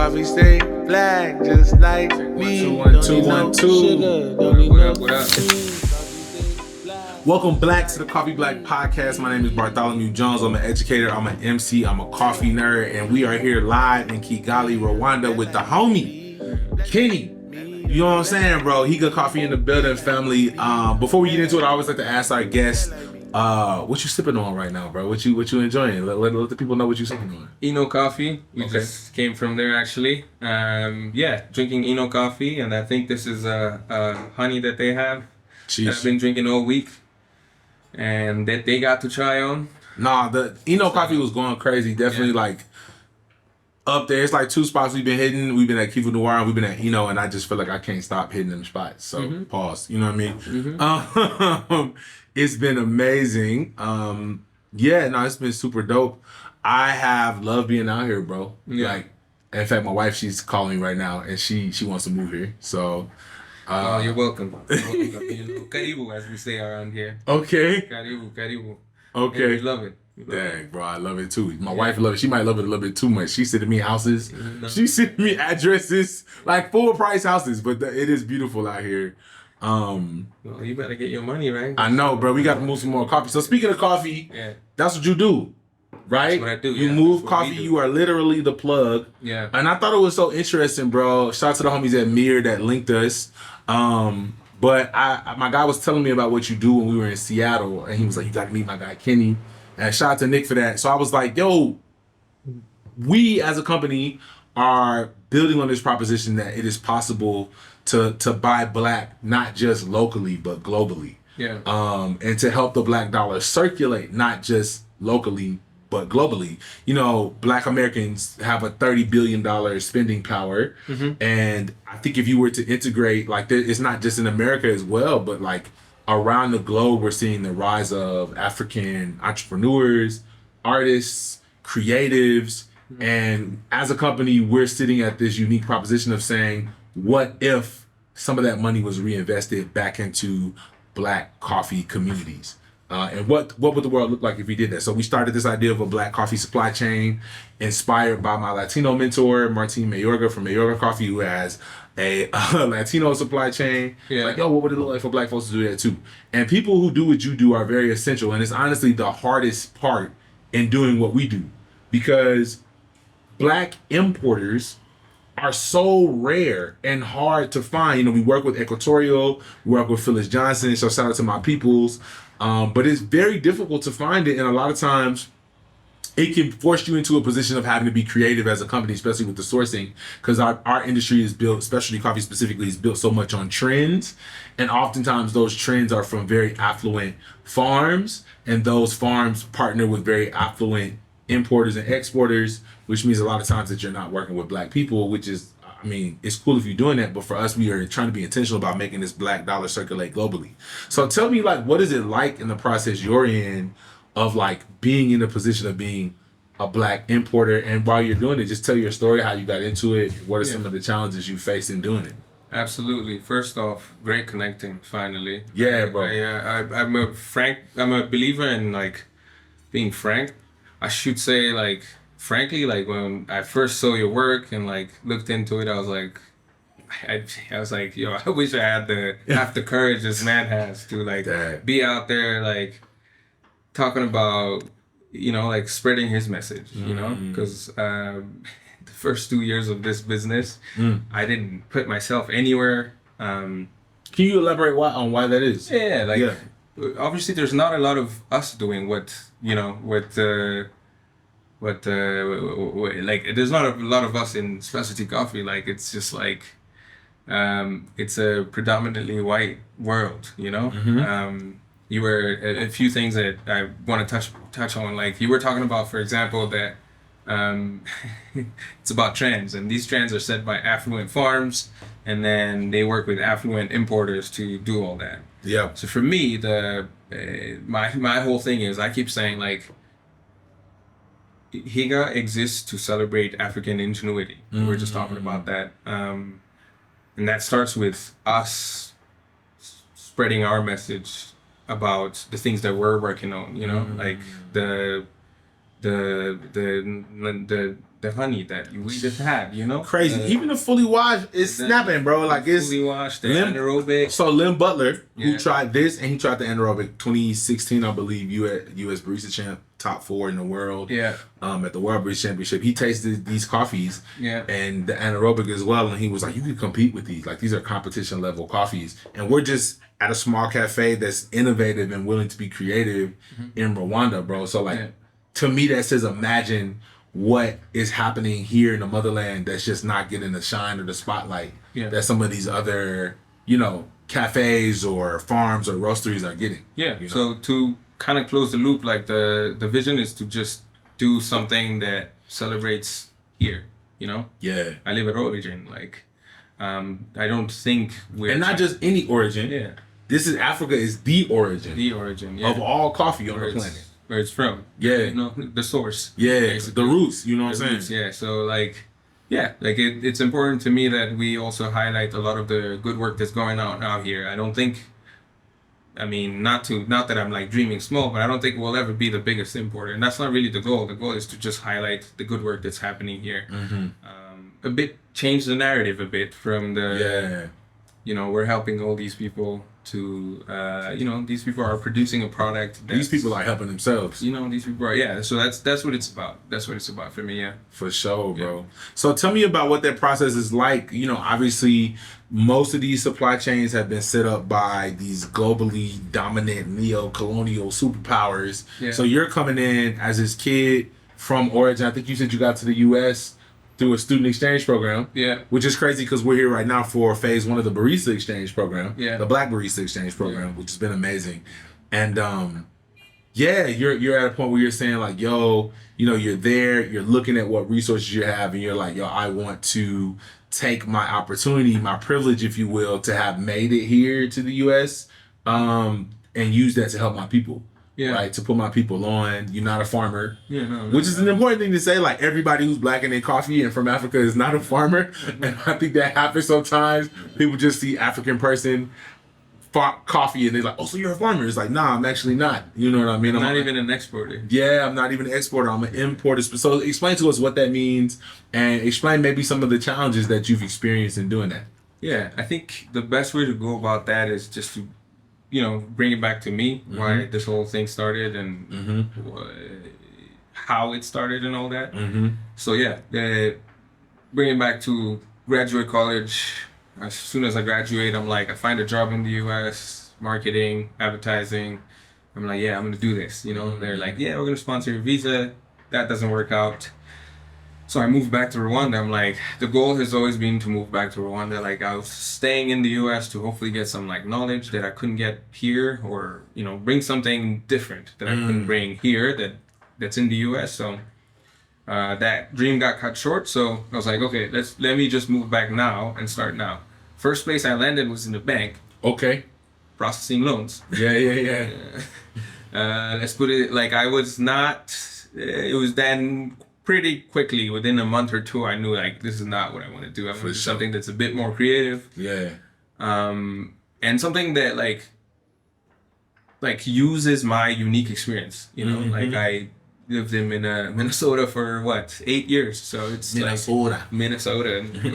coffee stay black, just like me. 1 2 1 2 What up? Welcome back to the Coffee Black podcast. My name is Bartholomew Jones. I'm an educator, I'm an MC, I'm a coffee nerd, and we are here live in Kigali, Rwanda with the homie, Kenny. You know what I'm saying, bro? Higa Coffee in the building, family. Before we get into it, I always like to ask our guests, what you sipping on right now, bro? What you enjoying? Let the people know what you sipping on. Eno coffee. We just came from there actually. Drinking Eno coffee, and I think this is honey that they have. Jeez. That I've been drinking all week, and that they got to try on. Nah, the Eno coffee was going crazy. Definitely like up there. It's like two spots we've been hitting. We've been at Kivu Noir and we've been at Eno, and I just feel like I can't stop hitting them spots. So pause. You know what I mean? It's been amazing. It's been super dope. I have loved being out here, bro. Yeah. Like, in fact, my wife, she's calling me right now, and she wants to move here. So, You're welcome. Karibu, as we say around here. okay. Karibu. Okay. And we love it. Dang, bro, I love it too. My wife loves it. She might love it a little bit too much. She sending me houses. She sending me addresses, like full price houses. But it is beautiful out here. Well, you better get your money, right? I know, bro. We got to move some more coffee. So speaking of coffee, that's what you do, right? That's what I do. You move coffee. You are literally the plug. Yeah. And I thought it was so interesting, bro. Shout out to the homies at Mir that linked us. But my guy was telling me about what you do when we were in Seattle, and he was like, "You got to meet my guy Kenny." And shout out to Nick for that. So I was like, "Yo, we as a company are building on this proposition that it is possible to buy black not just locally but globally." Yeah. And to help the black dollar circulate not just locally but globally. You know, black Americans have a $30 billion spending power. And I think if you were to integrate, like, it's not just in America as well, but like around the globe, we're seeing the rise of African entrepreneurs, artists, creatives. And as a company, we're sitting at this unique proposition of saying, what if some of that money was reinvested back into black coffee communities? And what would the world look like if we did that? So we started this idea of a black coffee supply chain inspired by my Latino mentor, Martin Mayorga from Mayorga Coffee, who has a Latino supply chain. Yeah. Like, yo, what would it look like for black folks to do that too? And people who do what you do are very essential. And it's honestly the hardest part in doing what we do, because black importers are so rare and hard to find. You know, we work with Equatorial, we work with Phyllis Johnson, so shout out to my peoples. But it's very difficult to find it, and a lot of times it can force you into a position of having to be creative as a company, especially with the sourcing, because our industry is built, specialty coffee specifically, is built so much on trends, and oftentimes those trends are from very affluent farms, and those farms partner with very affluent importers and exporters, which means a lot of times that you're not working with black people, which is, I mean, it's cool if you're doing that, but for us, we are trying to be intentional about making this black dollar circulate globally. So tell me, like, what is it like in the process you're in of like being in the position of being a black importer, and while you're doing it, just tell your story, how you got into it, what are some of the challenges you faced in doing it? Absolutely. First off, great connecting, finally. Yeah, bro. I'm a believer in, like, being frank. I should say, like, frankly, like, when I first saw your work and like looked into it, I was like, yo, I wish I had half the courage this man has to like be out there like talking about, you know, like spreading his message, you know, because the first 2 years of this business, I didn't put myself anywhere. Can you elaborate why that is? Yeah, like obviously there's not a lot of us doing what like there's not a lot of us in specialty coffee. Like, it's just like it's a predominantly white world, you know. You were a few things that I want to touch on, like you were talking about, for example, that it's about trends, and these trends are set by affluent farms, and then they work with affluent importers to do all that. Yeah. So for me, my whole thing is, I keep saying, like, Higa exists to celebrate African ingenuity. We're just talking about that. And that starts with us spreading our message about the things that we're working on, you know, like the the honey that we just had, you know? Crazy. Even the fully washed is snapping, bro. Like it's fully washed, the anaerobic. So Lim Butler, who Yeah. tried this, and he tried the anaerobic 2016, I believe, US Barista Champ, top 4 in the world. Yeah. At the World Barista Championship, he tasted these coffees. Yeah. And the anaerobic as well, and he was like, "You can compete with these. Like these are competition level coffees." And we're just at a small cafe that's innovative and willing to be creative in Rwanda, bro. So like, to me, that says imagine what is happening here in the motherland that's just not getting the shine or the spotlight that some of these other, cafes or farms or roasteries are getting. Yeah. You know? So to kind of close the loop, like the vision is to just do something that celebrates here, Yeah. I live at Origin. Like, I don't think we're... And not just any origin. Yeah. This is Africa is the origin. The origin, yeah. Of all coffee on the planet. Where it's from. Yeah. The source. Yeah, basically. the roots, you know what I'm saying? Roots, yeah. So like, it's important to me that we also highlight a lot of the good work that's going on out here. I don't think, not that I'm like dreaming small, but I don't think we'll ever be the biggest importer. And that's not really the goal. The goal is to just highlight the good work that's happening here. Change the narrative a bit from the, we're helping all these people to, these people are producing a product. These people are helping themselves. These people are, so that's what it's about. That's what it's about for me, yeah. For sure, bro. So tell me about what that process is like. Obviously, most of these supply chains have been set up by these globally dominant neo-colonial superpowers. Yeah. So you're coming in as this kid from Origin. I think you said you got to the U.S. through a student exchange program. Yeah. Which is crazy because we're here right now for phase 1 of the barista exchange program. Yeah. The Black Barista Exchange program, which has been amazing. And you're at a point where you're saying like, yo, you're there, you're looking at what resources you have, and you're like, yo, I want to take my opportunity, my privilege, if you will, to have made it here to the US, and use that to help my people. Yeah. Right, to put my people on. You're not a farmer. Yeah, no, which is an important thing to say. Like, everybody who's black and in coffee and from Africa is not a farmer. And I think that happens sometimes. People just see African person coffee and they're like, oh, so you're a farmer. It's like, nah, I'm actually not. You know what I mean? I'm not even an exporter. Yeah, I'm not even an exporter. I'm an importer. So explain to us what that means and explain maybe some of the challenges that you've experienced in doing that. Yeah, I think the best way to go about that is just to bring it back to me, why this whole thing started and how it started and all that. So bring it back to graduate college. As soon as I graduate, I'm like, I find a job in the US, marketing, advertising. I'm like, yeah, I'm gonna do this. They're like, yeah, we're gonna sponsor your visa. That doesn't work out. So I moved back to Rwanda. I'm like, the goal has always been to move back to Rwanda. Like, I was staying in the US to hopefully get some like knowledge that I couldn't get here, or bring something different that I couldn't bring here that's in the US. So that dream got cut short. So I was like, okay, let me just move back now and start now. First place I landed was in the bank. Okay. Processing loans. Yeah. Let's put it like I was not. It was then. Pretty quickly, within a month or two, I knew like this is not what I want to do. I want to do something that's a bit more creative. Yeah. And something that like uses my unique experience. Like I lived in Minnesota for 8 years. So it's Minnesota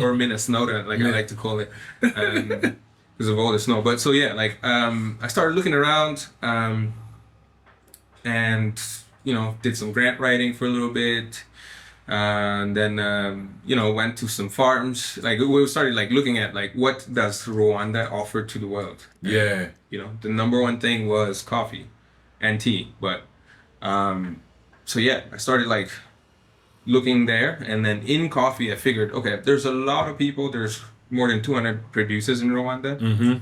or Minnesota, like I like to call it, because of all the snow. But so I started looking around, and did some grant writing for a little bit. And then went to some farms. Like we started looking at what does Rwanda offer to the world. Yeah. The number one thing was coffee and tea. But I started looking there, and then in coffee I figured, okay, there's a lot of people. There's more than 200 producers in Rwanda.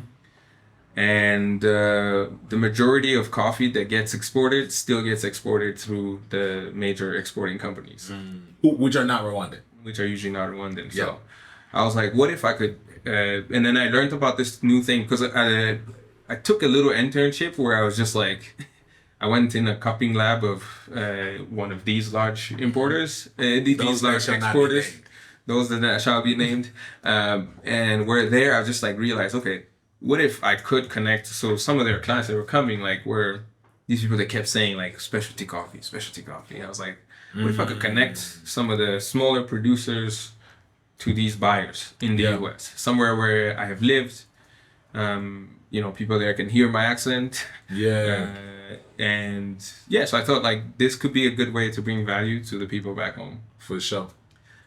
And the majority of coffee that gets exported still gets exported through the major exporting companies. Which are not Rwandan. Which are usually not Rwandan. Yeah. So I was like, what if I could... and then I learned about this new thing, because I took a little internship where I was just I went in a cupping lab of one of these large importers. These large exporters. Those that shall be named. And where there, I just realized, okay, what if I could connect? So some of their clients that were coming, were these people that kept saying specialty coffee. I was like, what if I could connect some of the smaller producers to these buyers in the US, somewhere where I have lived. You know, people there can hear my accent. And yeah, so I thought like this could be a good way to bring value to the people back home. For sure.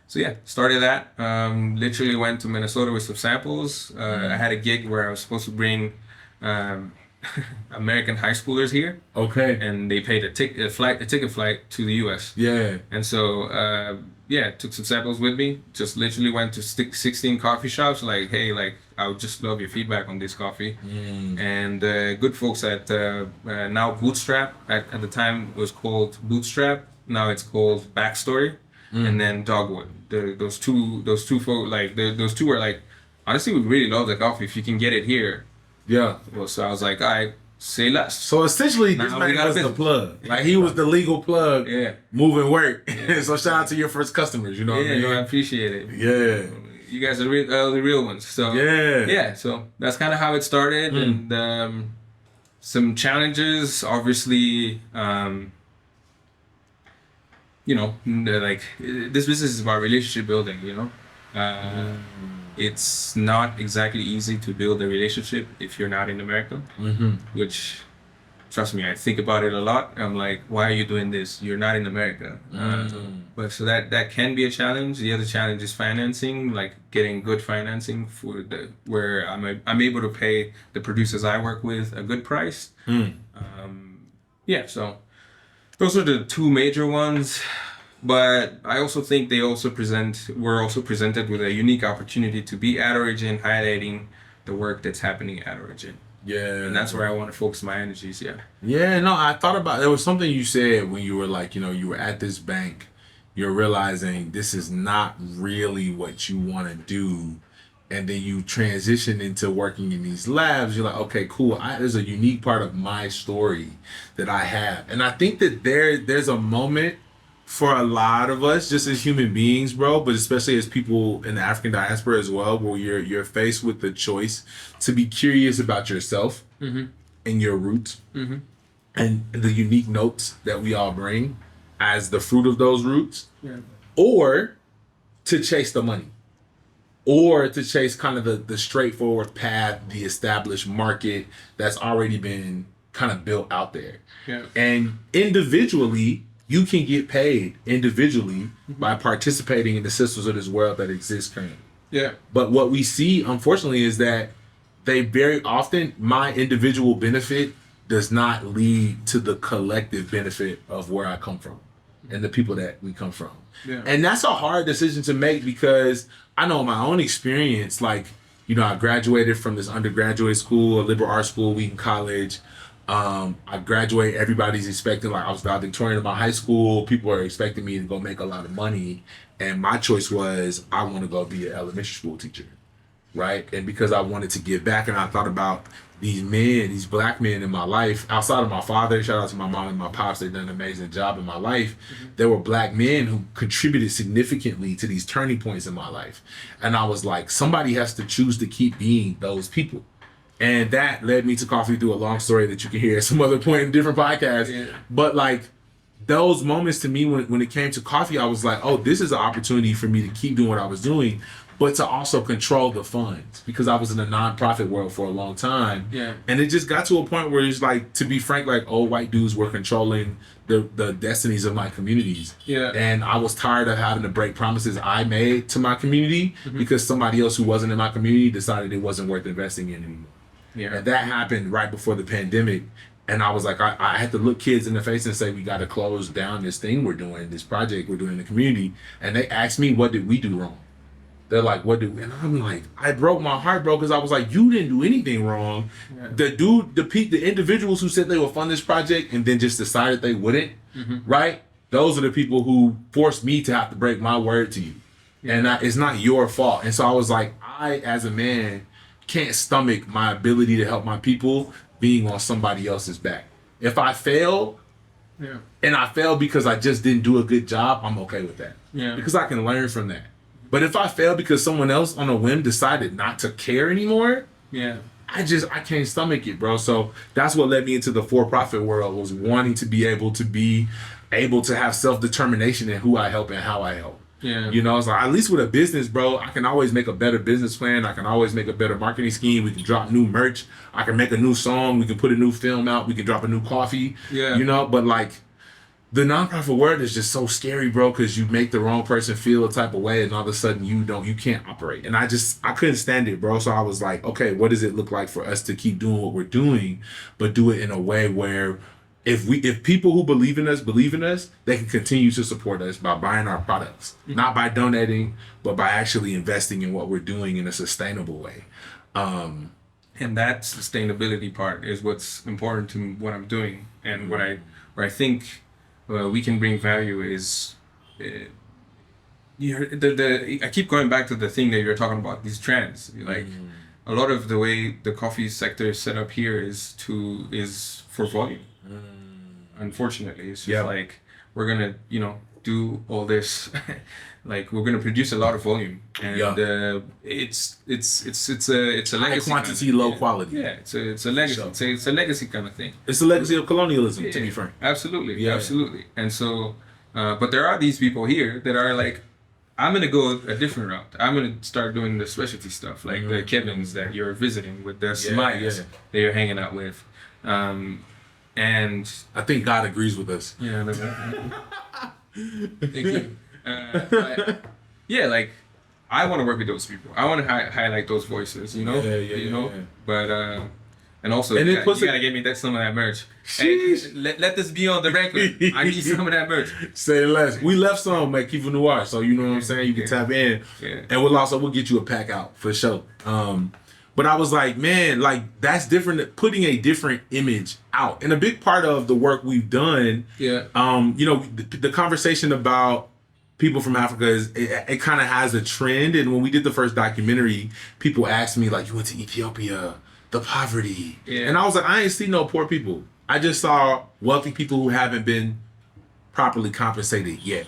So yeah, started that. Literally went to Minnesota with some samples. I had a gig where I was supposed to bring American high schoolers here. Okay. And they paid a ticket flight to the US. Yeah. And so took some samples with me. Just literally went to 16 coffee shops. Like, hey, like I would just love your feedback on this coffee. And good folks at now Bootstrap. At the time it was called Bootstrap. Now it's called Backstory. And then Dogwood. Those two folks, like those two were like, honestly, we really love the coffee. If you can get it here. Yeah. Well, so I was like, I say less. So essentially, this man was the plug. Like he was the legal plug. Yeah. Moving work. So shout out to your first customers. You know what I mean? I appreciate it. Yeah. You guys are the real ones. So yeah. So that's kind of how it started, and some challenges, obviously. You know, like this business is about relationship building. You know, it's not exactly easy to build a relationship if you're not in America. Which, trust me, I think about it a lot. I'm like, why are you doing this? You're not in America. But so that can be a challenge. The other challenge is financing, like getting good financing for where I'm able to pay the producers I work with a good price. So those are the two major ones. But I also think we're also presented with a unique opportunity to be at Origin, highlighting the work that's happening at Origin. Yeah. And that's where I want to focus my energies. Yeah, no, I thought about, there was something you said when you were like, you know, you were at this bank, you're realizing this is not really what you want to do. And then you transition into working in these labs. You're like, okay, cool. There's a unique part of my story that I have. And I think that there's a moment for a lot of us, just as human beings, bro, but especially as people in the African diaspora as well, where you're faced with the choice to be curious about yourself and your roots and the unique notes that we all bring as the fruit of those roots, or to chase the money, or to chase kind of the straightforward path, the established market that's already been kind of built out there. And individually, you can get paid individually by participating in the systems of this world that exist currently. But what we see, unfortunately, is that they very often, my individual benefit does not lead to the collective benefit of where I come from and the people that we come from. And that's a hard decision to make, because I know in my own experience, like, you know, I graduated from this undergraduate school, a liberal arts school, Wheaton College. I graduate, everybody's expecting, like I was valedictorian of my high school, people are expecting me to go make a lot of money, and my choice was I want to go be an elementary school teacher, right? And because I wanted to give back, and I thought about these black men in my life, outside of my father, shout out to my mom and my pops, they've done an amazing job in my life. There were black men who contributed significantly to these turning points in my life, and I was like, somebody has to choose to keep being those people. And that led me to coffee, through a long story that you can hear at some other point in different podcasts. But like those moments to me, when it came to coffee, I was like, oh, this is an opportunity for me to keep doing what I was doing, but to also control the funds, because I was in the nonprofit world for a long time. And it just got to a point where it's like, to be frank, like old white dudes were controlling the destinies of my communities. And I was tired of having to break promises I made to my community because somebody else who wasn't in my community decided it wasn't worth investing in anymore. And that happened right before the pandemic. And I was like, I had to look kids in the face and say, we got to close down this thing we're doing, this project we're doing in the community. And they asked me, what did we do wrong? They're like, what did we? And I'm like, I broke my heart, bro, because I was like, you didn't do anything wrong. The individuals who said they would fund this project and then just decided they wouldn't, right? Those are the people who forced me to have to break my word to you. And it's not your fault. And so I was like, I, as a man, can't stomach my ability to help my people being on somebody else's back. If I fail, and I fail because I just didn't do a good job, I'm okay with that. Because I can learn from that. But if I fail because someone else on a whim decided not to care anymore, I can't stomach it, bro. So that's what led me into the for-profit world, was wanting to be able to be able to have self-determination in who I help and how I help. Yeah. You know, it's like, at least with a business, bro, I can always make a better business plan. I can always make a better marketing scheme. We can drop new merch. I can make a new song. We can put a new film out. We can drop a new coffee. Yeah. You know, but like the nonprofit world is just so scary, bro, because you make the wrong person feel a type of way and all of a sudden you can't operate. And I couldn't stand it, bro. So I was like, okay, what does it look like for us to keep doing what we're doing, but do it in a way where if people who believe in us, they can continue to support us by buying our products, not by donating, but by actually investing in what we're doing in a sustainable way. And that sustainability part is what's important to what I'm doing, and where I think we can bring value is, I keep going back to the thing that you're talking about, these trends. Like a lot of the way the coffee sector is set up here is for volume. Unfortunately, it's just like we're gonna do all this, like we're gonna produce a lot of volume, and it's a legacy high quantity, kind of, low quality. Yeah, it's a legacy. It's a legacy kind of thing. It's a legacy of colonialism, to be frank. Absolutely, absolutely. And so, but there are these people here that are like, I'm gonna go a different route. I'm gonna start doing the specialty stuff, like the Kevins that you're visiting with, the Smiles that you're hanging out with. And I think God agrees with us. Yeah, thank you. But, yeah, like I want to work with those people. I want to highlight those voices, you know. Yeah. But and also you gotta get me some of that merch. Hey, let this be on the record. I need some of that merch. Say less. We left some at Kifu Noir, so you know what I'm saying. You can tap in, and we'll get you a pack out for sure. But I was like, man, like that's different. Putting a different image out, and a big part of the work we've done. Yeah. The conversation about people from Africa it kind of has a trend. And when we did the first documentary, people asked me like, "You went to Ethiopia, the poverty," and I was like, "I ain't seen no poor people. I just saw wealthy people who haven't been properly compensated yet."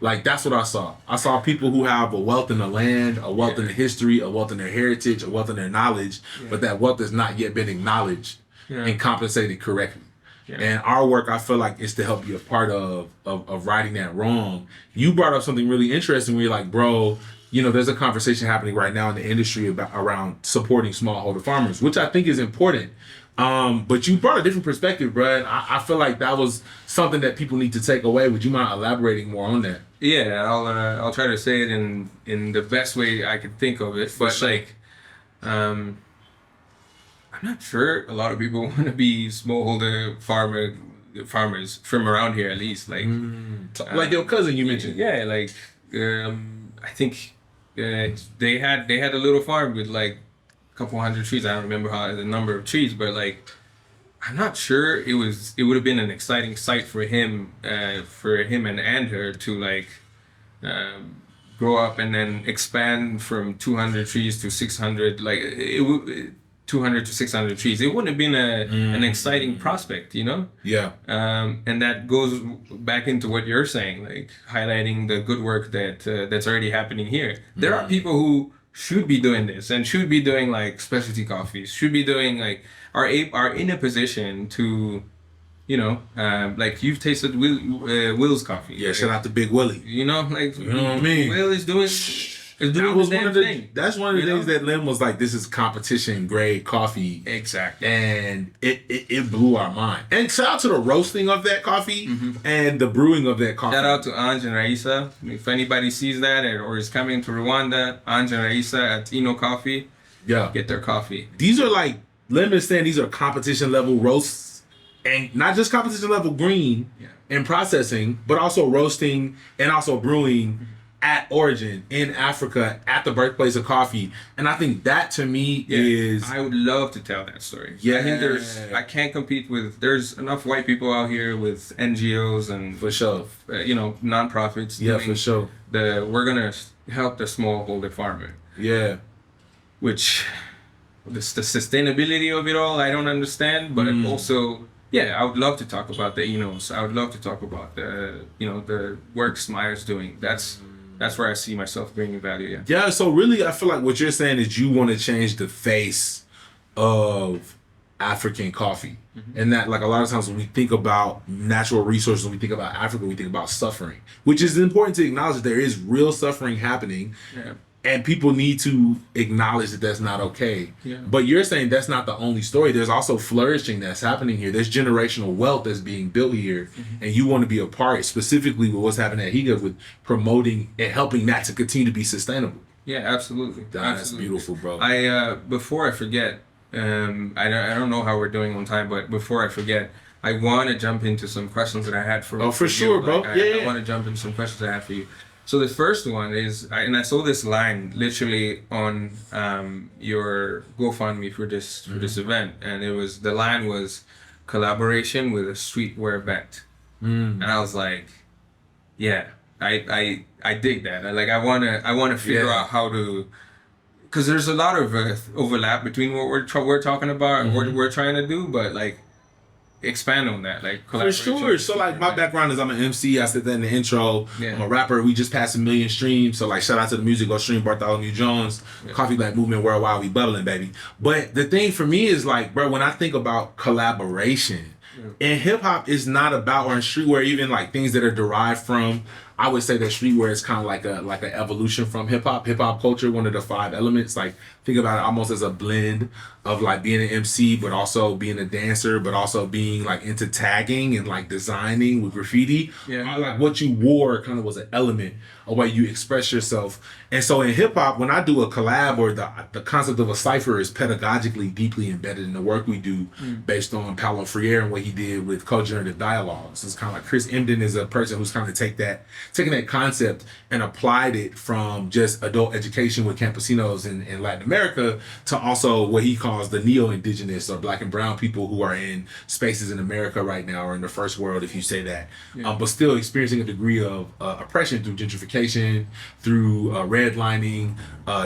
Like, that's what I saw. I saw people who have a wealth in the land, a wealth in the history, a wealth in their heritage, a wealth in their knowledge, but that wealth has not yet been acknowledged and compensated correctly. Yeah. And our work, I feel like, is to help be a part of righting that wrong. You brought up something really interesting where you're like, bro, there's a conversation happening right now in the industry around supporting smallholder farmers, which I think is important. But you brought a different perspective, bro. And I feel like that was something that people need to take away. Would you mind elaborating more on that? Yeah, I'll try to say it in the best way I can think of it. But like, I'm not sure a lot of people want to be smallholder farmers from around here, at least. Like, like your cousin you mentioned. Yeah, like I think they had a little farm with like a couple hundred trees. I don't remember the number of trees, but like, I'm not sure it would have been an exciting sight for him and her to like grow up and then expand from 200 trees to 600, like 200 to 600 trees. It wouldn't have been an exciting prospect, Yeah. And that goes back into what you're saying, like highlighting the good work that's already happening here. There are people who should be doing this and should be doing like specialty coffees, should be doing like are in a position to, like you've tasted Will's coffee. Yeah, shout out to Big Willie. Like you know what I mean. Will is doing. That's one of the things that Lim was like, this is competition grade coffee. Exactly. And it blew our mind. And shout out to the roasting of that coffee and the brewing of that coffee. Shout out to Anj and Raisa. If anybody sees that or is coming to Rwanda, Anj and Raisa at Ino Coffee, get their coffee. These are like, Lim is saying these are competition level roasts, and not just competition level green and processing, but also roasting and also brewing at origin in Africa, at the birthplace of coffee. And I think that to me is... I would love to tell that story. Yeah. I think I can't compete with... There's enough white people out here with NGOs and... For sure. Nonprofits. Yeah, for sure. We're going to help the smallholder farmer. Yeah. Which... The sustainability of it all, I don't understand. But also... Yeah, I would love to talk about the Enos. I would love to talk about the work Smire's doing. That's where I see myself bringing value. Yeah. So really, I feel like what you're saying is you want to change the face of African coffee. And that, like, a lot of times when we think about natural resources, when we think about Africa, we think about suffering, which is important to acknowledge that there is real suffering happening. Yeah. And people need to acknowledge that that's not okay. Yeah. But you're saying that's not the only story. There's also flourishing that's happening here. There's generational wealth that's being built here. And you want to be a part, specifically with what's happening at Higa, with promoting and helping that to continue to be sustainable. Yeah, absolutely. That's beautiful, bro. Before I forget, I don't know how we're doing on time, but before I forget, I want to jump into some questions that I had for. Oh, for sure, you. bro. Like, I want to jump into some questions I have for you. So the first one is, I saw this line literally on your GoFundMe for this event, and the line was collaboration with a streetwear vet, and I was like, yeah, I dig that. I wanna figure out how to, because there's a lot of overlap between what we're talking about and what we're trying to do, but like, expand on that, like, for sure. So like, my background is I'm an MC. I said that in the intro. Yeah. I'm a rapper. We just passed 1 million streams. So like, shout out to the music. Go stream Bartholomew Jones. Yeah. Coffee Black movement worldwide. We bubbling, baby. But the thing for me is like, bro, when I think about collaboration, and hip hop is not about, or in streetwear, even like things that are derived from, I would say that streetwear is kind of like an evolution from hip hop. Hip hop culture, one of the 5 elements. Like, think about it almost as a blend of like being an MC, but also being a dancer, but also being like into tagging and like designing with graffiti. Yeah. Like what you wore kind of was an element of way you express yourself. And so in hip hop, when I do a collab, or the concept of a cipher is pedagogically deeply embedded in the work we do, based on Paulo Freire and what he did with co-generative dialogues. It's kind of like Chris Emden is a person who's kind of taking that concept and applied it from just adult education with campesinos in Latin America to also what he calls the neo-indigenous, or black and brown people who are in spaces in America right now, or in the first world, if you say that, but still experiencing a degree of oppression through gentrification, through redlining,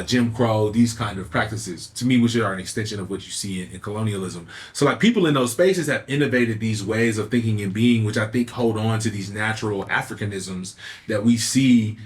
Jim Crow, these kind of practices, to me, which are an extension of what you see in colonialism. So like, people in those spaces have innovated these ways of thinking and being, which I think hold on to these natural Africanisms that we see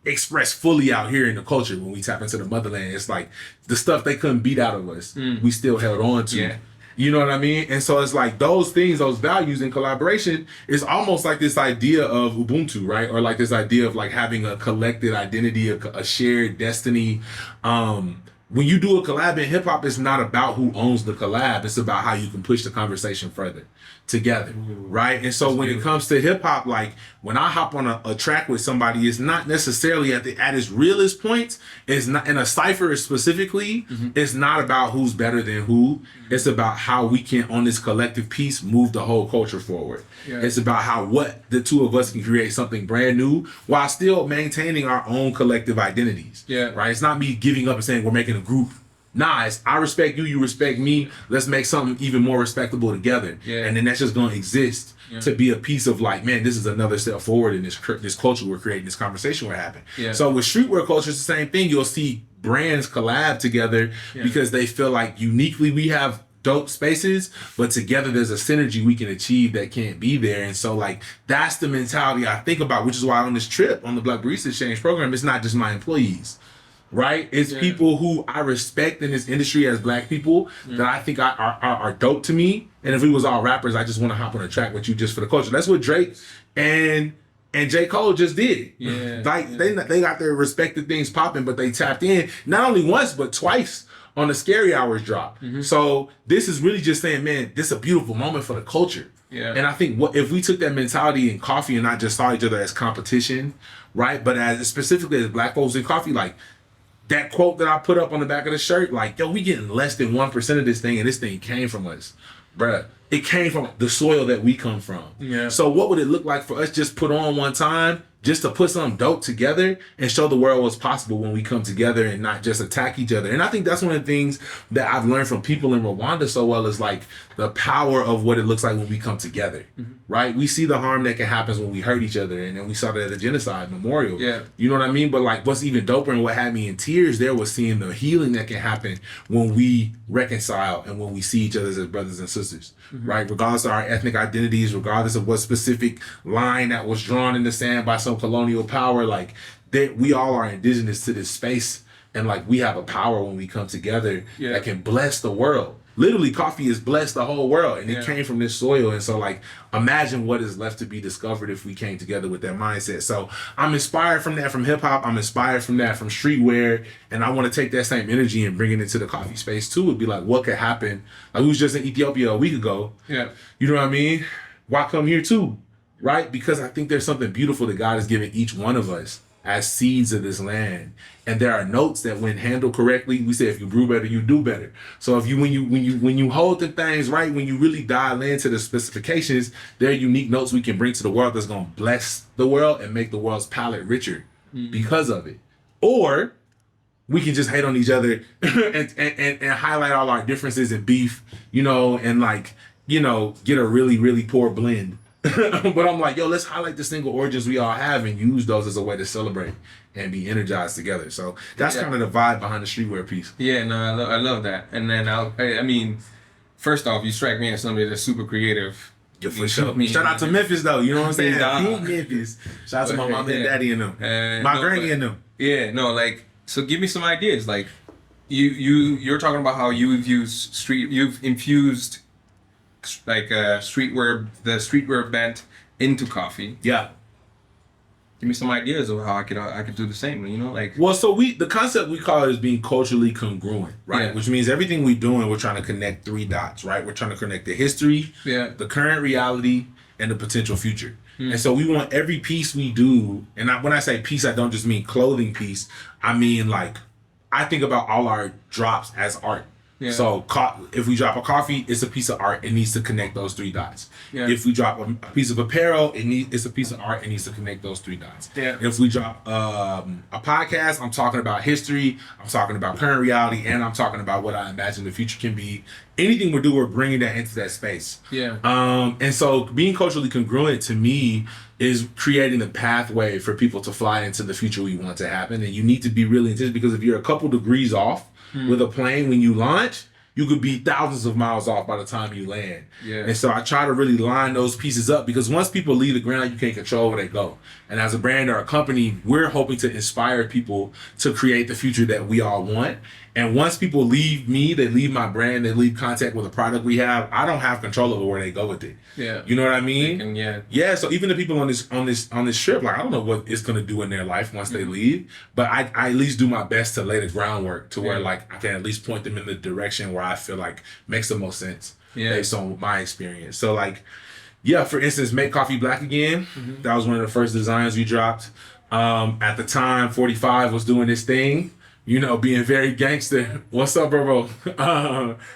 expressed fully out here in the culture. When we tap into the motherland, it's like the stuff they couldn't beat out of us, we still held on to. Yeah. You know what I mean? And so it's like those things, those values in collaboration is almost like this idea of Ubuntu, right? Or like this idea of like having a collected identity, a shared destiny. When you do a collab in hip hop, it's not about who owns the collab. It's about how you can push the conversation further together, right? And so when it comes to hip hop, like when I hop on a track with somebody, it's not necessarily at its realest points. It's not in a cipher specifically. It's not about who's better than who. It's about how we can, on this collective piece, move the whole culture forward. Yeah. It's about how the two of us can create something brand new while still maintaining our own collective identities. Yeah. Right. It's not me giving up and saying we're making a group. Nah, it's I respect you, you respect me. Let's make something even more respectable together. Yeah. And then that's just going to exist to be a piece of like, man, this is another step forward in this culture we're creating, this conversation we're having. Yeah. So with streetwear culture, it's the same thing. You'll see brands collab together because they feel like uniquely we have dope spaces, but together there's a synergy we can achieve that can't be there. And so like, that's the mentality I think about, which is why on this trip, on the Black Barista Exchange program, it's not just my employees. Right? It's people who I respect in this industry as black people that I think are dope to me. And if we was all rappers, I just want to hop on a track with you just for the culture. That's what Drake and J. Cole just did. Yeah. Like they got their respected things popping, but they tapped in not only once, but twice on the Scary Hours drop. So this is really just saying, man, this is a beautiful moment for the culture. Yeah. And I think if we took that mentality in coffee and not just saw each other as competition, right? But as specifically as black folks in coffee, like, that quote that I put up on the back of the shirt, like, yo, we getting less than 1% of this thing, and this thing came from us. Bruh, it came from the soil that we come from. Yeah. So what would it look like for us just put on one time, just to put something dope together and show the world what's possible when we come together and not just attack each other? And I think that's one of the things that I've learned from people in Rwanda so well is like the power of what it looks like when we come together, right? We see the harm that can happen when we hurt each other, and then we saw that at the genocide memorial. Yeah. You know what I mean? But like, what's even doper and what had me in tears there was seeing the healing that can happen when we reconcile and when we see each other as brothers and sisters, right? Regardless of our ethnic identities, regardless of what specific line that was drawn in the sand by some colonial power, like we all are indigenous to this space, and like we have a power when we come together that can bless the world. literally coffee has blessed the whole world, and Yeah. it came from this soil. And so, like, imagine what is left to be discovered if we came together with that mindset. So I'm inspired from that, from hip hop. I'm inspired from that, from streetwear, and I want to take that same energy and bring it into the coffee space too. It'd be like, what could happen? Like, we was just in Ethiopia a week ago. Yeah. You know what I mean? Why come here too? Right? Because I think there's something beautiful that God has given each one of us as seeds of this land. And there are notes that when handled correctly, we say if you brew better, you do better. So if you when you hold the things right, when you really dial into the specifications, there are unique notes we can bring to the world that's gonna bless the world and make the world's palate richer because of it. Or we can just hate on each other and highlight all our differences and beef, you know, and like, you know, get a really, really poor blend. But I'm like, yo, let's highlight the single origins we all have and use those as a way to celebrate and be energized together. So that's kind of the vibe behind the streetwear piece. Yeah, no, I love that. And then I mean, first off, you strike me as somebody that's super creative. Yeah, for sure. Shout out to Memphis though, you know what I'm saying? Nah. Memphis. Shout out to my mom and daddy and them. My granny and them. Yeah, no, like, so give me some ideas. Like, you're talking about how you've infused like the streetwear bent into coffee. Yeah. Give me some ideas of how I could do the same, you know, like. Well, so the concept we call it is being culturally congruent, right? Yeah. Which means everything we're doing, we're trying to connect 3 dots, right? We're trying to connect the history, Yeah. the current reality, and the potential future. And so we want every piece we do, and when I say piece, I don't just mean clothing piece. I mean, like, I think about all our drops as art. Yeah. So if we drop a coffee, it's a piece of art. It needs to connect those 3 dots. Yeah. If we drop a piece of apparel, it's a piece of art. It needs to connect those 3 dots. Yeah. If we drop a podcast, I'm talking about history, I'm talking about current reality, and I'm talking about what I imagine the future can be. Anything we do, we're bringing that into that space. Yeah. And so being culturally congruent to me is creating a pathway for people to fly into the future we want to happen. And you need to be really intentional, because if you're a couple degrees off with a plane when you launch, you could be thousands of miles off by the time you land. Yeah. And so I try to really line those pieces up, because once people leave the ground, you can't control where they go. And as a brand or a company, we're hoping to inspire people to create the future that we all want. And once people leave me, they leave my brand, they leave contact with the product we have, I don't have control over where they go with it. Yeah. You know what I mean? And yeah. Yeah, so even the people on this trip, like, I don't know what it's gonna do in their life once they leave, but I at least do my best to lay the groundwork to where, like, I can at least point them in the direction where I feel like makes the most sense based on my experience. So, like, yeah, for instance, Make Coffee Black Again. That was one of the first designs we dropped. At the time, 45 was doing this thing, you know, being very gangster. What's up, bro?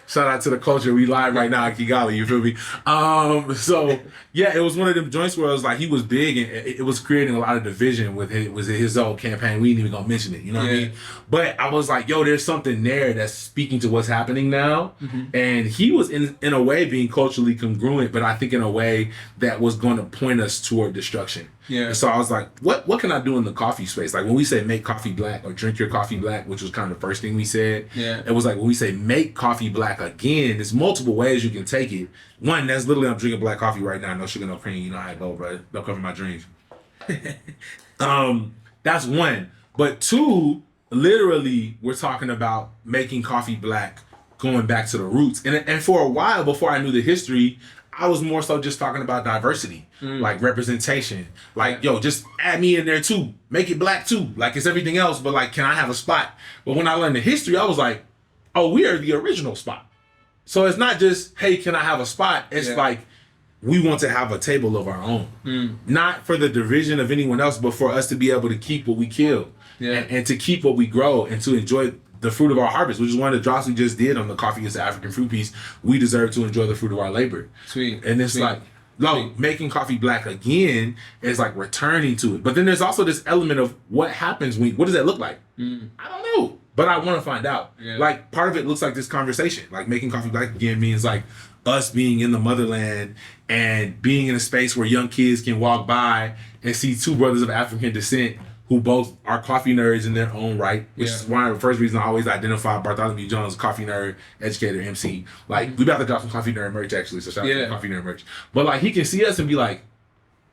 Shout out to the culture. We live right now at Kigali, you feel me? So yeah, it was one of them joints where it was like he was big, and it was creating a lot of division with his own campaign. We ain't even gonna mention it, you know what I mean? But I was like, yo, there's something there that's speaking to what's happening now. And he was in a way being culturally congruent, but I think in a way that was going to point us toward destruction. Yeah. And so I was like, what can I do in the coffee space? Like when we say make coffee black or drink your coffee black, which was kind of the first thing we said. Yeah. It was like when we say make coffee black again, there's multiple ways you can take it. One, that's literally I'm drinking black coffee right now. No sugar, no cream. You know how I go, bro. Don't cover my dreams. That's one. But 2, literally, we're talking about making coffee black, going back to the roots. And for a while, before I knew the history, I was more so just talking about diversity, like representation. Like, yo, just add me in there too. Make it black too. Like, it's everything else, but like, can I have a spot? But when I learned the history, I was like, oh, we are the original spot. So it's not just, hey, can I have a spot? It's like, we want to have a table of our own. Not for the division of anyone else, but for us to be able to keep what we kill. And to keep what we grow and to enjoy the fruit of our harvest, which is one of the drops we just did on the Coffee is the African Fruit piece. We deserve to enjoy the fruit of our labor. Sweet. And it's like, no, making coffee black again is like returning to it. But then there's also this element of what happens what does that look like? I don't know, but I want to find out. Like, part of it looks like this conversation. Like, making coffee black again means like us being in the motherland and being in a space where young kids can walk by and see 2 brothers of African descent who both are coffee nerds in their own right, which is one of the first reasons I always identify Bartholomew Jones, coffee nerd, educator, MC. Like, we about to drop some coffee nerd merch, actually, so shout out to the coffee nerd merch. But like, he can see us and be like,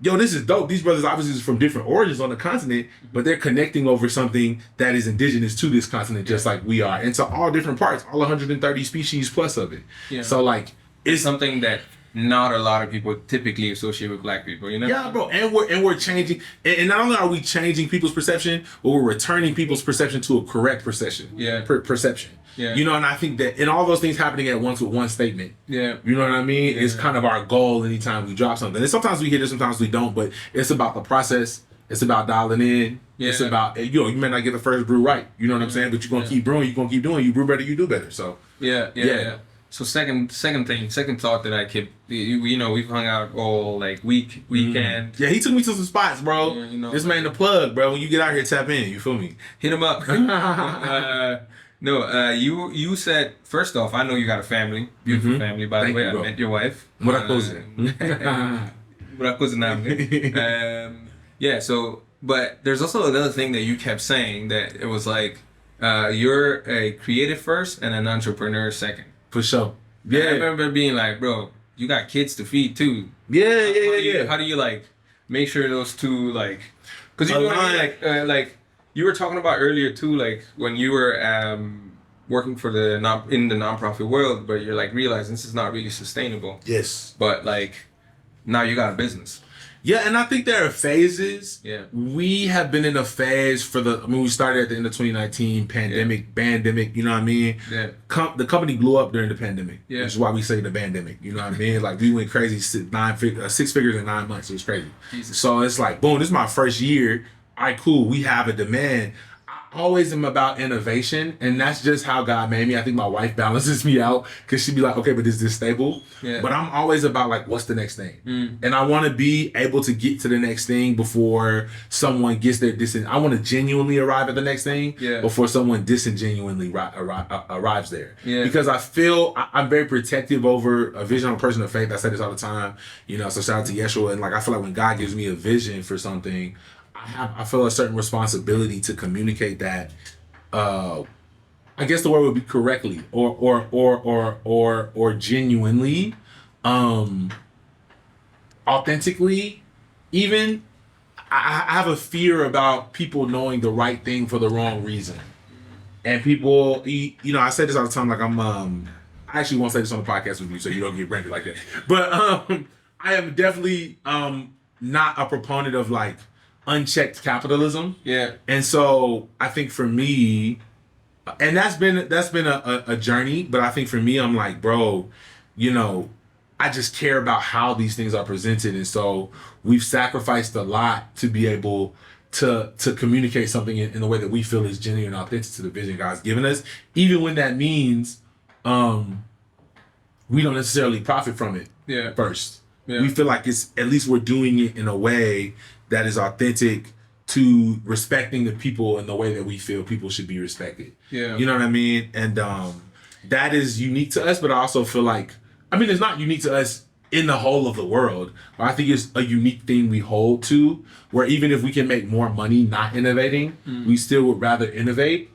yo, this is dope. These brothers obviously is from different origins on the continent, but they're connecting over something that is indigenous to this continent, just like we are, and to all different parts, all 130 species plus of it. Yeah. So like, It's something that not a lot of people typically associate with black people, you know? yeah, bro, and we're changing, and not only are we changing people's perception, but we're returning people's perception to a correct perception. Yeah. Perception. Yeah. You know, and I think that in all those things happening at once with one statement. Yeah. You know what I mean? Yeah. It's kind of our goal anytime we drop something. And sometimes we hit it, sometimes we don't, but it's about the process. It's about dialing in. Yeah. It's about, you know, you may not get the first brew right. You know what I'm saying? But you're going to keep brewing. You're going to keep doing. You brew better, you do better. So. Yeah. So second thought that I kept, you know, we've hung out all like weekend. Yeah, he took me to some spots, bro. Yeah, you know, this man the plug, bro. When you get out here, tap in. You feel me? Hit him up. You said, first off, I know you got a family, beautiful family. By Thank the way, you, bro. I met your wife. Murakoze. Yeah. So, but there's also another thing that you kept saying that it was like, you're a creative first and an entrepreneur second. For sure. Yeah. I remember being like, bro, you got kids to feed too. Yeah. How do you like make sure those two like? Because you know what I mean, like you were talking about earlier too, like when you were working for in the nonprofit world, but you're like realizing this is not really sustainable. Yes. But like now you got a business. Yeah, and I think there are phases. Yeah. We have been in a phase we started at the end of 2019, pandemic, you know what I mean? Yeah. The company blew up during the pandemic. Yeah. Which is why we say the pandemic, you know what I mean? Like we went crazy, 6 figures in 9 months. It was crazy. Jesus. So it's like, boom, this is my first year. All right, cool. We have a demand. I always am about innovation, and that's just how God made me. I think my wife balances me out because she'd be like, okay, but is this stable? Yeah. But I'm always about like, what's the next thing? And I want to be able to get to the next thing before someone gets their I want to genuinely arrive at the next thing before someone disingenuinely arrives there. Yeah. Because I feel I'm very protective over a vision. I'm a person of faith. I say this all the time. You know, so shout out to Yeshua. And like, I feel like when God gives me a vision for something, I feel a certain responsibility to communicate that. I guess the word would be correctly or genuinely, authentically. Even I have a fear about people knowing the right thing for the wrong reason, and people, you know, I say this all the time. Like I actually won't say this on the podcast with you, so you don't get branded like that. But I am definitely not a proponent of like unchecked capitalism. Yeah. And so I think for me, and that's been a journey, but I think for me, I'm like, bro, you know, I just care about how these things are presented. And so we've sacrificed a lot to be able to communicate something in the way that we feel is genuine and authentic to the vision God's given us, even when that means we don't necessarily profit from it first. Yeah. We feel like it's, at least we're doing it in a way that is authentic to respecting the people in the way that we feel people should be respected. Yeah. You know what I mean? And that is unique to us, but I also feel like, I mean, it's not unique to us in the whole of the world, but I think it's a unique thing we hold to, where even if we can make more money not innovating, we still would rather innovate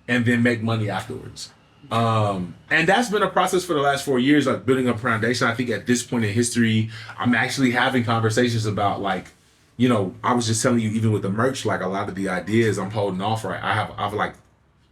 and then make money afterwards. And that's been a process for the last 4 years, like building a foundation. I think at this point in history, I'm actually having conversations about like, you know, I was just telling you, even with the merch, like a lot of the ideas I'm holding off right. I have like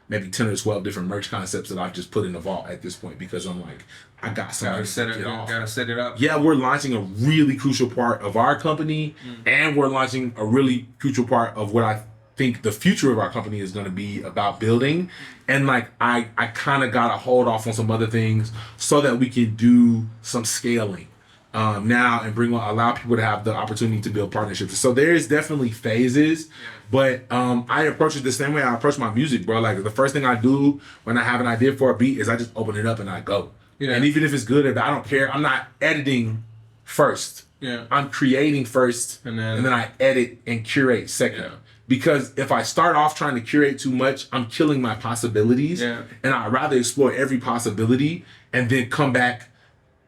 maybe 10 or 12 different merch concepts that I've just put in the vault at this point, because I'm like, I got something gotta set it up. Yeah, we're launching a really crucial part of our company, and we're launching a really crucial part of what I think the future of our company is going to be about building. And like, I kind of got to hold off on some other things so that we can do some scaling now and allow people to have the opportunity to build partnerships. So there is definitely phases, but I approach it the same way I approach my music, bro. Like the first thing I do when I have an idea for a beat is I just open it up and I go. Yeah. And even if it's good, if I don't care, I'm not editing first. Yeah. I'm creating first, and then I edit and curate second. Yeah. Because if I start off trying to curate too much, I'm killing my possibilities. Yeah. And I'd rather explore every possibility and then come back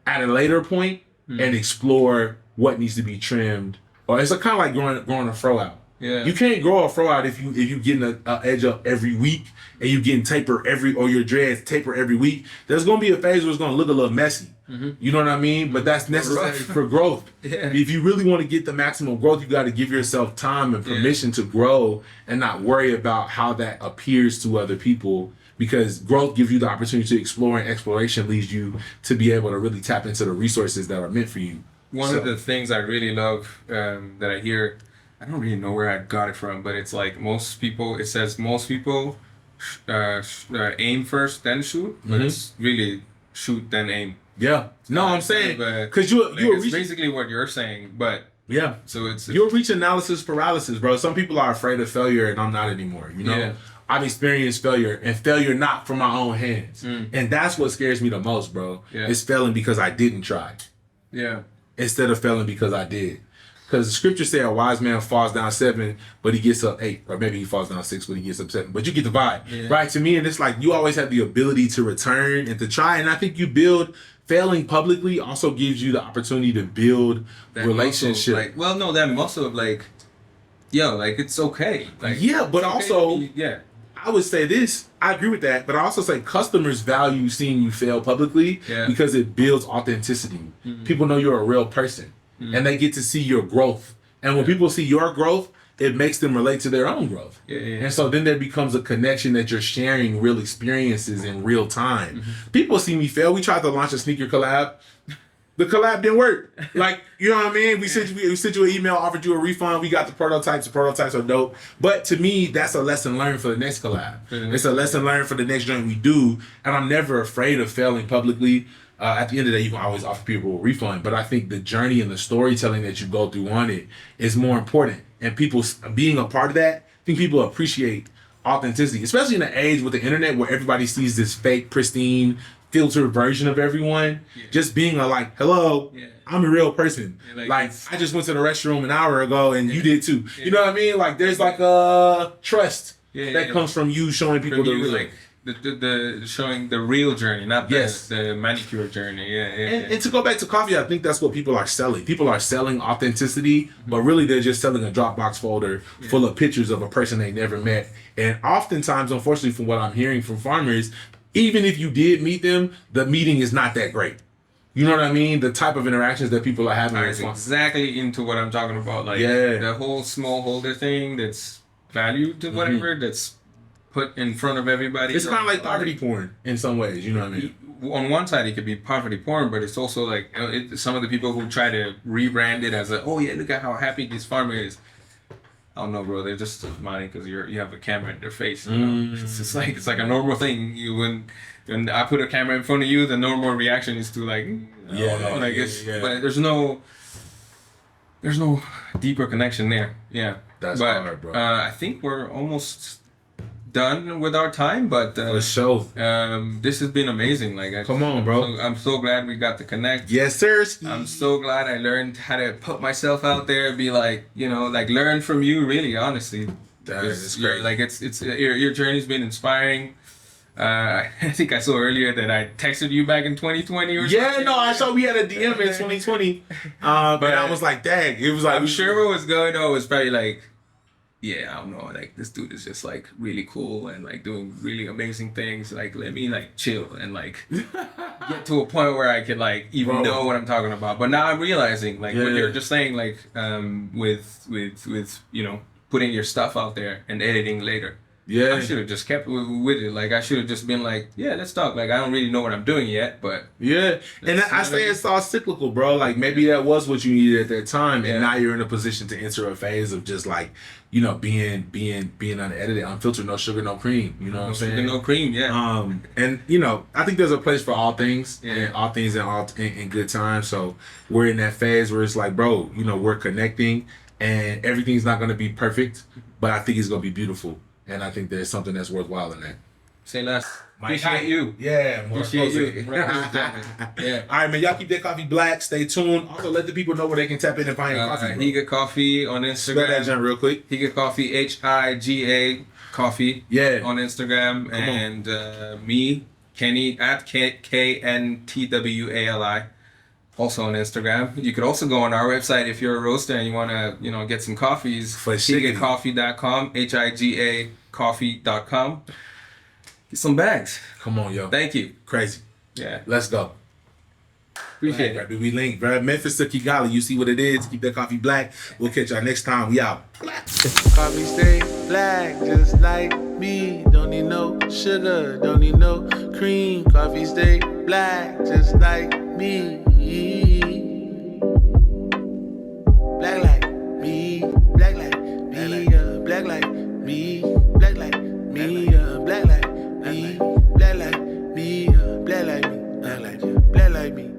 at a later point and explore what needs to be trimmed. Or it's kind of like growing a fro out. Yeah. You can't grow a fro out if you getting an edge up every week and you getting taper or your dreads taper every week. There's gonna be a phase where it's gonna look a little messy. You know what I mean? But that's necessary for growth. Yeah. If you really want to get the maximum growth, you got to give yourself time and permission to grow and not worry about how that appears to other people. Because growth gives you the opportunity to explore, and exploration leads you to be able to really tap into the resources that are meant for you. One of the things I really love that I hear, I don't really know where I got it from, but it's like it says most people aim first, then shoot, but it's really shoot, then aim. Yeah. No, I'm saying, because it's basically what you're saying, but yeah. So you'll reach analysis paralysis, bro. Some people are afraid of failure, and I'm not anymore. You know, Yeah. I've experienced failure, and failure not from my own hands, and that's what scares me the most, bro. Yeah. It's failing because I didn't try, instead of failing because I did. Because the scripture say a wise man falls down 7, but he gets up 8, or maybe he falls down 6, but he gets up 7. But you get the vibe, right? To me, and it's like you always have the ability to return and to try, and I think you build. Failing publicly also gives you the opportunity to build that relationship. That muscle of like, it's okay. Like, yeah, but also, yeah. I would say this. I agree with that, but I also say customers value seeing you fail publicly because it builds authenticity. People know you're a real person, and they get to see your growth. And when people see your growth, it makes them relate to their own growth. And so then there becomes a connection that you're sharing real experiences in real time. People see me fail. We tried to launch a sneaker collab. The collab didn't work. Like, you know what I mean? We sent you an email, offered you a refund. We got the prototypes. The prototypes are dope. But to me, that's a lesson learned for the next collab. It's a lesson learned for the next joint we do. And I'm never afraid of failing publicly. At the end of the day, you can always offer people a refund. But I think the journey and the storytelling that you go through on it is more important. And people being a part of that, I think people appreciate authenticity, especially in the age with the internet where everybody sees this fake, pristine, filtered version of everyone. Just being hello, I'm a real person. Like I just went to the restroom an hour ago and you did too. You know what I mean? Like there's like a trust that comes from you showing people the real. Like, the showing the real journey, not the manicure journey. And to go back to coffee, I think that's what people are selling. People are selling authenticity, but really they're just selling a Dropbox folder full of pictures of a person they never met. And oftentimes, unfortunately, from what I'm hearing from farmers, even if you did meet them, the meeting is not that great. You know what I mean? The type of interactions that people are having. That's exactly into what I'm talking about. Like the whole smallholder thing that's valued to whatever that's put in front of everybody. It's kind of like poverty porn in some ways, you know what I mean? On one side, it could be poverty porn, but it's also like some of the people who try to rebrand it as look at how happy this farmer is. I don't know, bro. They're just smiling because you have a camera in their face. You know? It's like a normal thing. When I put a camera in front of you, the normal reaction is to but there's no deeper connection there. Yeah, that's hard, bro. I think we're almost done with our time, but for sure. This has been amazing. Come on, bro. I'm so glad we got to connect. Yes, sir. I'm so glad I learned how to put myself out there, be learn from you. Really, honestly, that's great. It's your journey's been inspiring. I think I saw earlier that I texted you back in 2020 or something. Yeah, no, I saw we had a DM in 2020. But I was like, dang. It was like, I'm sure what was going on was probably like, I don't know, this dude is just really cool and doing really amazing things. Let me chill and get to a point where I can even know what I'm talking about. But now I'm realizing what you're just saying, with putting your stuff out there and editing later. Yeah, I should have just kept with it. I should have just been let's talk. I don't really know what I'm doing yet, but and I say it's all cyclical, bro. Maybe that was what you needed at that time, and now you're in a position to enter a phase of just being unedited, unfiltered, no sugar, no cream. You know what I'm saying? Sugar, no cream. Yeah. And I think there's a place for all things, and all things in good time. So we're in that phase where it's bro, we're connecting, and everything's not gonna be perfect, but I think it's gonna be beautiful. And I think there's something that's worthwhile in that. Say less. Appreciate you. Yeah, more appreciate you. Yeah. All right, man. Y'all keep that coffee black. Stay tuned. Also, let the people know where they can tap in and find your coffee. Higa Coffee on Instagram. Spell that jump real quick. Higa Coffee, Higa Coffee. Yeah. On Instagram. And me, Kenny, at KNTWALI also on Instagram. You could also go on our website if you're a roaster and you want to, get some coffees. For sure. HigaCoffee.com, HIGA coffee.com. Get some bags. Come on, yo. Thank you. Crazy. Yeah. Let's go. Appreciate it. Right, we link, bro. Memphis to Kigali. You see what it is. Keep that coffee black. We'll catch y'all next time. We out. Coffee stay black, just like me. Don't need no sugar, don't need no cream. Coffee stay black, just like me. Black like me, black like me, black like me, black like me, black like me, black like me, black like me, black like me.